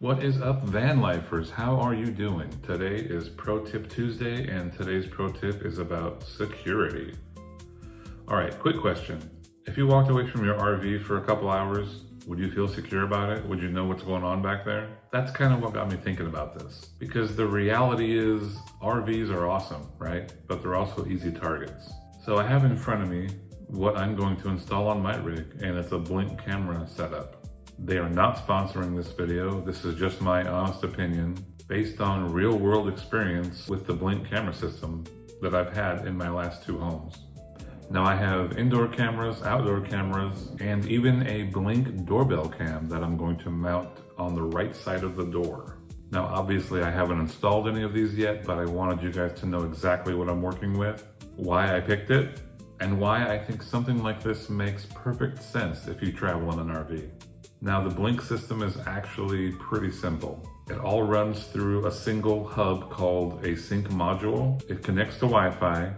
What is up, van lifers? How are you doing? Today is Pro Tip Tuesday, and today's pro tip is about security. All right, quick question. If you walked away from your RV for a couple hours, would you feel secure about it? Would you know what's going on back there? That's kind of what got me thinking about this. Because the reality is RVs are awesome, right? But they're also easy targets. So I have in front of me what I'm going to install on my rig, and it's a Blink camera setup. They are not sponsoring this video. This is just my honest opinion based on real world experience with the Blink camera system that I've had in my last two homes. Now I have indoor cameras, outdoor cameras, and even a Blink doorbell cam that I'm going to mount on the right side of the door. Now obviously I haven't installed any of these yet, but I wanted you guys to know exactly what I'm working with, why I picked it, and why I think something like this makes perfect sense if you travel in an RV. Now the Blink system is actually pretty simple. It all runs through a single hub called a sync module. It connects to Wi-Fi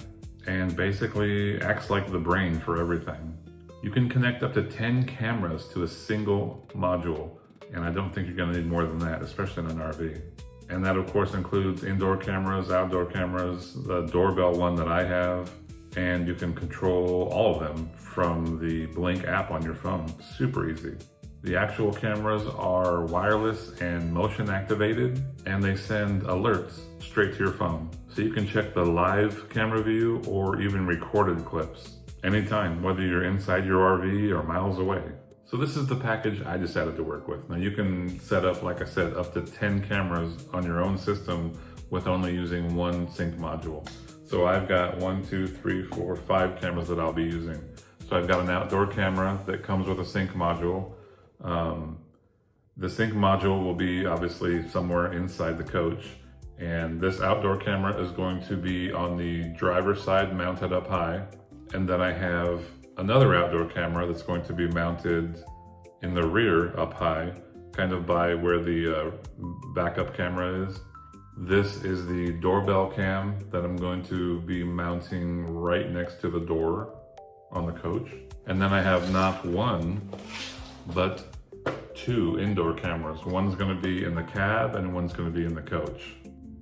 and basically acts like the brain for everything. You can connect up to 10 cameras to a single module, and I don't think you're gonna need more than that, especially in an RV. And that of course includes indoor cameras, outdoor cameras, the doorbell one that I have, and you can control all of them from the Blink app on your phone. Super easy. The actual cameras are wireless and motion activated, and they send alerts straight to your phone. So you can check the live camera view or even recorded clips anytime, whether you're inside your RV or miles away. So this is the package I decided to work with. Now you can set up, like I said, up to 10 cameras on your own system with only using one sync module. So I've got 5 cameras that I'll be using. So I've got an outdoor camera that comes with a sync module. The sync module will be obviously somewhere inside the coach, and this outdoor camera is going to be on the driver's side mounted up high, and then I have another outdoor camera that's going to be mounted in the rear up high, kind of by where the backup camera is. This is the doorbell cam that I'm going to be mounting right next to the door on the coach. And then I have not one, but 2 indoor cameras. One's going to be in the cab and one's going to be in the coach.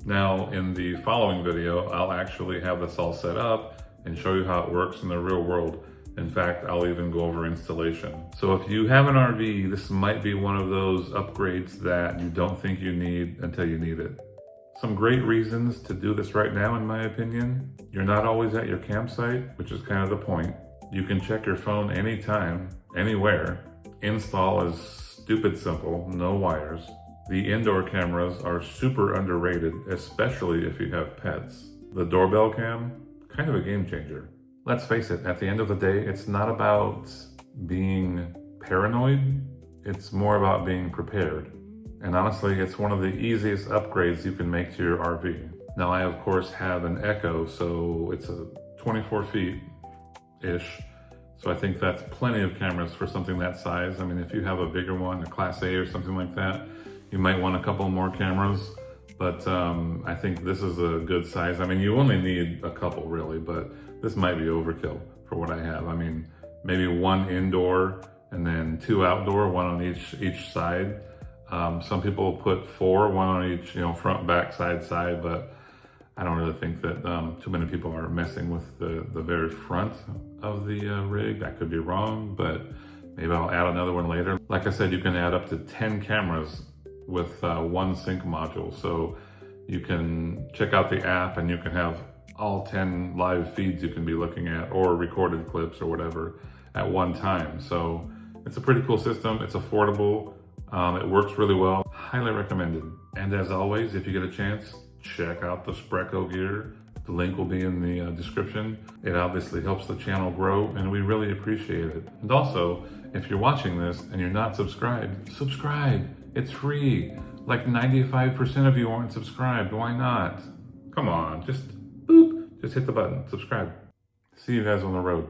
Now in the following video, I'll actually have this all set up and show you how it works in the real world. In fact, I'll even go over installation. So if you have an RV, this might be one of those upgrades that you don't think you need until you need it. Some great reasons to do this right now, in my opinion. You're not always at your campsite, which is kind of the point. You can check your phone anytime, anywhere. Install is stupid simple, no wires. The indoor cameras are super underrated, especially if you have pets. The doorbell cam, kind of a game changer. Let's face it, at the end of the day, it's not about being paranoid, it's more about being prepared. And honestly, it's one of the easiest upgrades you can make to your RV. Now I of course have an Ekko, so it's a 24 feet-ish. So I think that's plenty of cameras for something that size. I mean, if you have a bigger one, a Class A or something like that, you might want a couple more cameras. But I think this is a good size. I mean, you only need a couple really, but this might be overkill for what I have. I mean, maybe 1 indoor and then 2 outdoor, 1 on each side. Some people put 4, 1 on each, front, back, side, but I don't really think that too many people are messing with the very front of the rig. I could be wrong, but maybe I'll add another one later. Like I said, you can add up to 10 cameras with 1 sync module. So you can check out the app and you can have all 10 live feeds you can be looking at, or recorded clips or whatever at one time. So it's a pretty cool system. It's affordable. It works really well. Highly recommended. And as always, if you get a chance, check out the Spreco gear. The link will be in the description. It obviously helps the channel grow and we really appreciate it. And also, if you're watching this and you're not subscribed, subscribe. It's free. Like 95% of you aren't subscribed. Why not? Come on, just boop, just hit the button, subscribe. See you guys on the road.